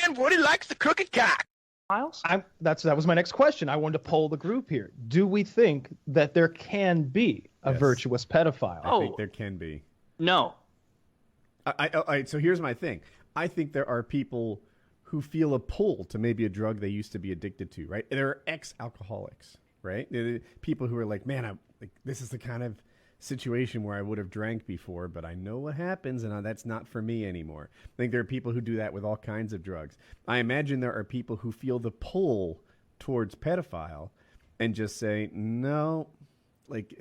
And Woody likes the crooked cock. Miles? That was my next question. I wanted to poll the group here. Do we think that there can be a virtuous pedophile? I think there can be. No. So here's my thing. I think there are people who feel a pull to maybe a drug they used to be addicted to, right? There are ex-alcoholics, right? People who are like, man, this is the kind of situation where I would have drank before, but I know what happens, and that's not for me anymore. I think there are people who do that with all kinds of drugs. I imagine there are people who feel the pull towards pedophile and just say, no, like,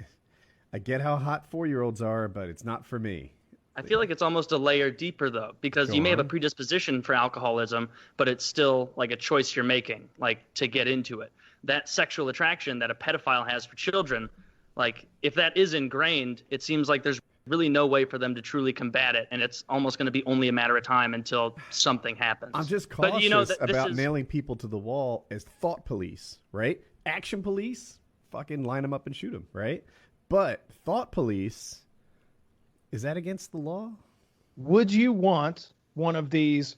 I get how hot 4-year-olds are, but it's not for me. I feel like it's almost a layer deeper, though, because you may have a predisposition for alcoholism, but it's still like a choice you're making, like to get into it. That sexual attraction that a pedophile has for children, like if that is ingrained, it seems like there's really no way for them to truly combat it, and it's almost going to be only a matter of time until something happens. I'm just cautious about nailing people to the wall as thought police, right? Action police, fucking line them up and shoot them, right? But thought police, is that against the law? Would you want one of these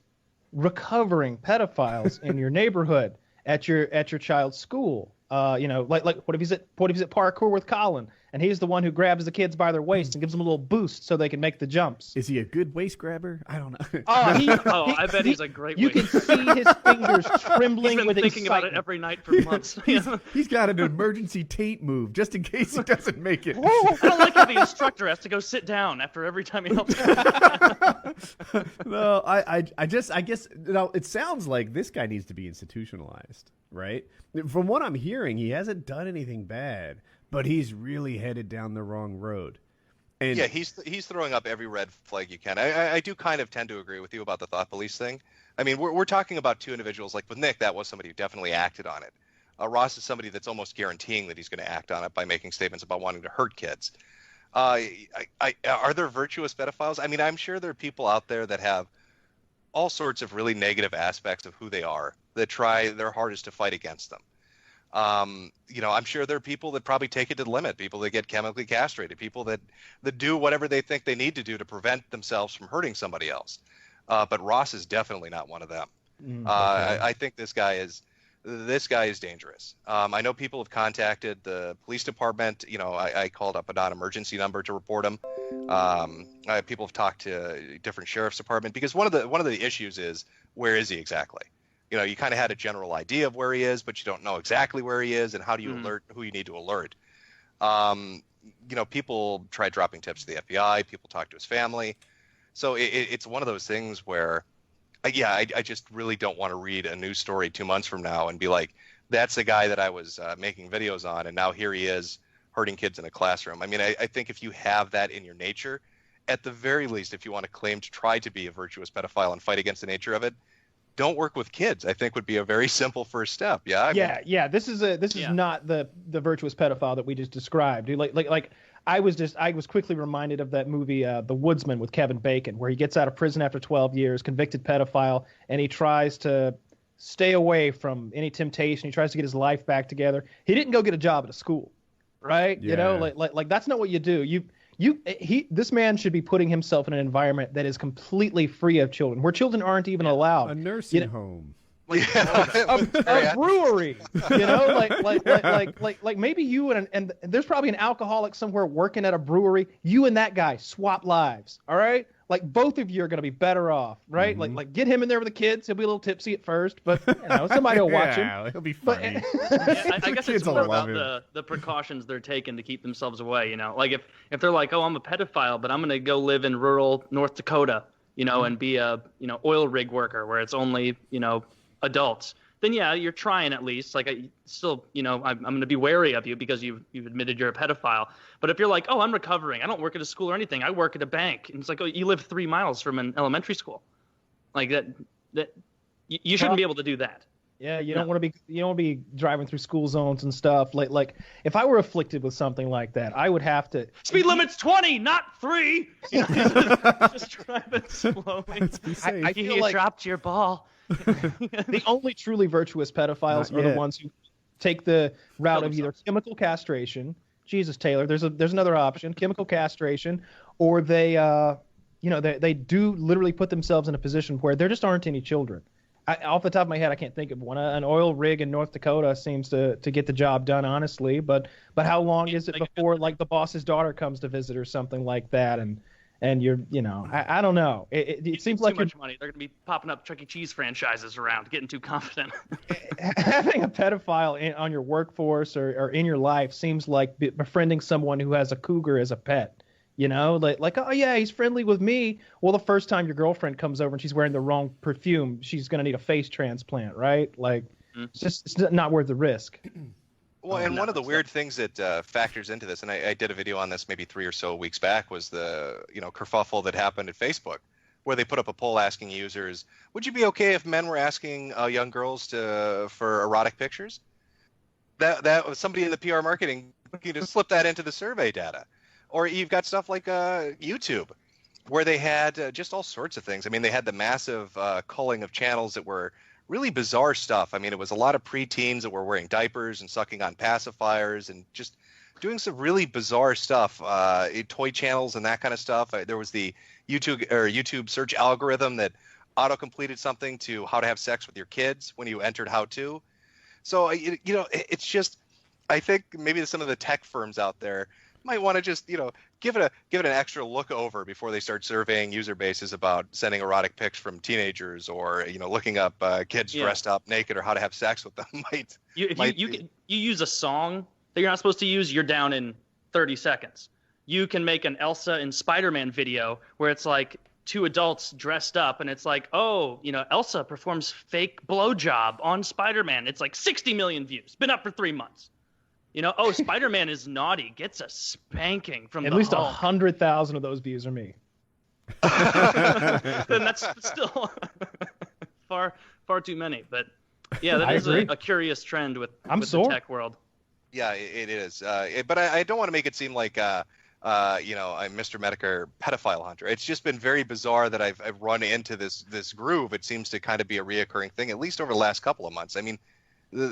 recovering pedophiles in your neighborhood at your child's school? Like what if he's at parkour with Colin, and he's the one who grabs the kids by their waist and gives them a little boost so they can make the jumps? Is he a good waist grabber? I don't know. I bet he's a great. You can see his fingers trembling. He's been thinking about it every night for months. He's got an emergency Tate move just in case he doesn't make it. I don't like how the instructor has to go sit down after every time he helps. No, I guess it sounds like this guy needs to be institutionalized, right? From what I'm hearing, he hasn't done anything bad, but he's really headed down the wrong road. And yeah, he's throwing up every red flag you can. I do kind of tend to agree with you about the thought police thing. I mean, we're talking about two individuals. Like with Nick, that was somebody who definitely acted on it. Ross is somebody that's almost guaranteeing that he's going to act on it by making statements about wanting to hurt kids. Are there virtuous pedophiles? I mean, I'm sure there are people out there that have all sorts of really negative aspects of who they are that try their hardest to fight against them. I'm sure there are people that probably take it to the limit, people that get chemically castrated, people that do whatever they think they need to do to prevent themselves from hurting somebody else. But Ross is definitely not one of them. Okay. I think this guy is dangerous. I know people have contacted the police department. I called up a non-emergency number to report him. People have talked to different sheriff's department because one of the issues is, where is he exactly? You kind of had a general idea of where he is, but you don't know exactly where he is, and how do you alert who you need to alert? People try dropping tips to the FBI. People talk to his family. So it's one of those things where, I just really don't want to read a news story 2 months from now and be like, that's the guy that I was making videos on, and now here he is hurting kids in a classroom. I mean, I think if you have that in your nature, at the very least, if you want to claim to try to be a virtuous pedophile and fight against the nature of it, don't work with kids. I think would be a very simple first step. Yeah. This is not the virtuous pedophile that we just described. Dude, like I was quickly reminded of that movie, The Woodsman, with Kevin Bacon, where he gets out of prison after 12 years, convicted pedophile, and he tries to stay away from any temptation. He tries to get his life back together. He didn't go get a job at a school, right? Yeah. Like that's not what you do. This man should be putting himself in an environment that is completely free of children, where children aren't even allowed. A nursing home. A brewery, like maybe you and there's probably an alcoholic somewhere working at a brewery. You and that guy swap lives, all right? Like both of you are going to be better off, right? Mm-hmm. Like get him in there with the kids. He'll be a little tipsy at first, but somebody will watch him. He'll be funny. I guess it's more about the precautions they're taking to keep themselves away. Like if they're like, oh, I'm a pedophile, but I'm going to go live in rural North Dakota, and be a oil rig worker where it's only adults, then yeah, you're trying at least. Like I'm going to be wary of you because you've admitted you're a pedophile. But if you're like, oh, I'm recovering, I don't work at a school or anything, I work at a bank, and it's like, oh, you live 3 miles from an elementary school, like that you shouldn't be able to do that. Yeah, you don't want to be driving through school zones and stuff. Like if I were afflicted with something like that, I would have to. Speed limit's 20, not 3. Just driving slowly. I feel you like dropped your ball. The only truly virtuous pedophiles are the ones who take the route of either chemical castration. Jesus, Taylor, there's another option: chemical castration, or they do literally put themselves in a position where there just aren't any children. Off the top of my head, I can't think of one. An oil rig in North Dakota seems to get the job done, honestly. But how long is it before like the boss's daughter comes to visit or something like that? And you're, I don't know. It seems like too much money. They're going to be popping up Chuck E. Cheese franchises around, getting too confident. Having a pedophile on your workforce or in your life seems like befriending someone who has a cougar as a pet. Like, oh yeah, he's friendly with me. Well, the first time your girlfriend comes over and she's wearing the wrong perfume, she's going to need a face transplant, right? Like, it's not worth the risk. Well, and one of the weird things that factors into this, and I did a video on this maybe 3 or so weeks back, was the kerfuffle that happened at Facebook, where they put up a poll asking users, would you be okay if men were asking young girls for erotic pictures? That was somebody in the PR marketing looking to slip that into the survey data. Or you've got stuff like YouTube, where they had just all sorts of things. I mean, they had the massive culling of channels that were really bizarre stuff. I mean, it was a lot of preteens that were wearing diapers and sucking on pacifiers and just doing some really bizarre stuff, toy channels and that kind of stuff. There was the YouTube search algorithm that auto-completed something to how to have sex with your kids when you entered how to. So, it's just, I think maybe some of the tech firms out there might want to just, give it an extra look over before they start surveying user bases about sending erotic pics from teenagers or looking up kids dressed up naked or how to have sex with them. You use a song that you're not supposed to use, you're down in 30 seconds. You can make an Elsa in Spider-Man video where it's like 2 adults dressed up and it's like, oh, Elsa performs fake blowjob on Spider-Man. It's like 60 million views. Been up for 3 months. Oh, Spider-Man is naughty. Gets a spanking from at the least Hulk. 100,000 of those views are me. Then that's still far too many. But yeah, that is a curious trend with the tech world. Yeah, it is. But I don't want to make it seem like I'm Mr. Medicare pedophile hunter. It's just been very bizarre that I've run into this groove. It seems to kind of be a reoccurring thing, at least over the last couple of months. I mean,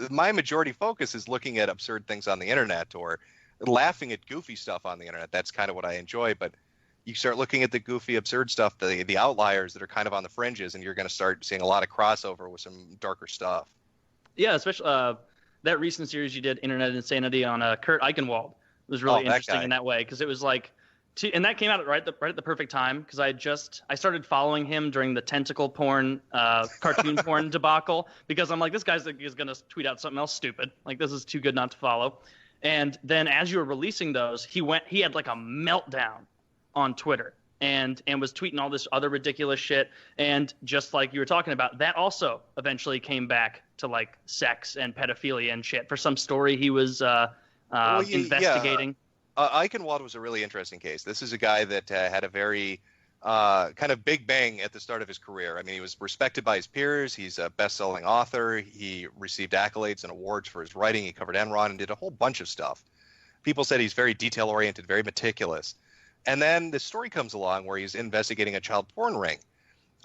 my majority focus is looking at absurd things on the internet or laughing at goofy stuff on the internet. That's kind of what I enjoy. But you start looking at the goofy, absurd stuff, the outliers that are kind of on the fringes, and you're going to start seeing a lot of crossover with some darker stuff. Yeah, especially that recent series you did, Internet Insanity, on Kurt Eichenwald was really interesting in that way, because it was like, and that came out right at the perfect time, because I started following him during the tentacle porn, cartoon porn debacle, because I'm like, this guy's is going to tweet out something else stupid. Like, this is too good not to follow. And then as you were releasing those, he had like a meltdown on Twitter and was tweeting all this other ridiculous shit. And just like you were talking about, that also eventually came back to like sex and pedophilia and shit for some story he was investigating. Eichenwald was a really interesting case. This is a guy that had a very kind of big bang at the start of his career. I mean, he was respected by his peers. He's a best-selling author. He received accolades and awards for his writing. He covered Enron and did a whole bunch of stuff. People said he's very detail-oriented, very meticulous. And then this story comes along where he's investigating a child porn ring.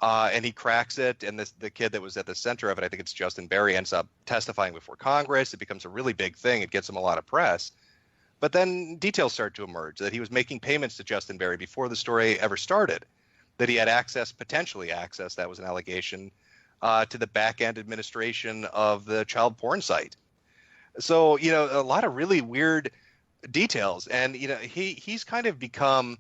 And he cracks it, and the kid that was at the center of it, I think it's Justin Berry, ends up testifying before Congress. It becomes a really big thing. It gets him a lot of press. But then details start to emerge that he was making payments to Justin Berry before the story ever started, that he had potentially access, that was an allegation, to the back-end administration of the child porn site. So, a lot of really weird details. And, he's kind of become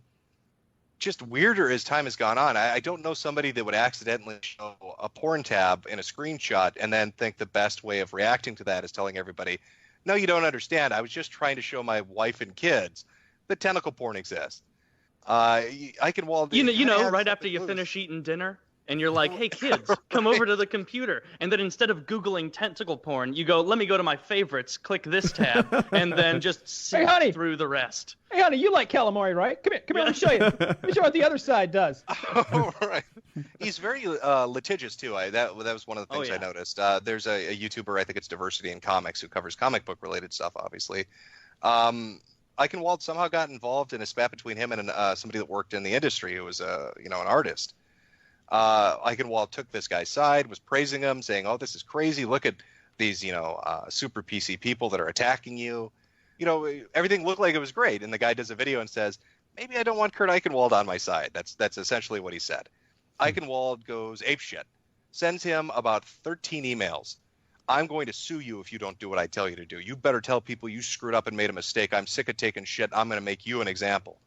just weirder as time has gone on. I don't know somebody that would accidentally show a porn tab in a screenshot and then think the best way of reacting to that is telling everybody, no, you don't understand. I was just trying to show my wife and kids that tentacle porn exists. Eichenwald, right after you finish eating dinner and you're like, hey, kids, come over to the computer. And then instead of Googling tentacle porn, you go, let me go to my favorites, click this tab, and then just sit through the rest. Hey, honey, you like calamari, right? Come here, let me show you. Let me show you what the other side does. Oh, right. He's very litigious, too. That was one of the things I noticed. There's a YouTuber, I think it's Diversity in Comics, who covers comic book-related stuff, obviously. Eichenwald somehow got involved in a spat between him and somebody that worked in the industry who was an artist. Eichenwald took this guy's side, was praising him, saying, oh, this is crazy. Look at these, super PC people that are attacking you. Everything looked like it was great. And the guy does a video and says, maybe I don't want Kurt Eichenwald on my side. That's essentially what he said. Eichenwald goes apeshit sends him about 13 emails. I'm going to sue you if you don't do what I tell you to do. You better tell people you screwed up and made a mistake. I'm sick of taking shit. I'm going to make you an example.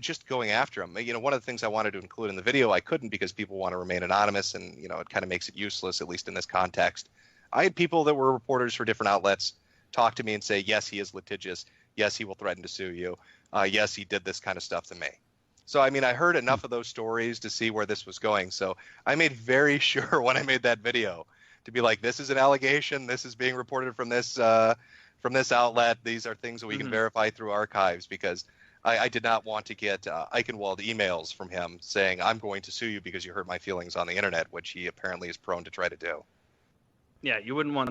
Just going after him. One of the things I wanted to include in the video, I couldn't because people want to remain anonymous, and it kind of makes it useless, at least in this context. I had people that were reporters for different outlets talk to me and say, yes, he is litigious. Yes, he will threaten to sue you. Yes, he did this kind of stuff to me. So, I heard enough of those stories to see where this was going. So I made very sure when I made that video to be like, this is an allegation. This is being reported from this outlet. These are things that we can verify through archives, because I did not want to get Eichenwald emails from him saying, I'm going to sue you because you hurt my feelings on the internet, which he apparently is prone to try to do. Yeah, you wouldn't want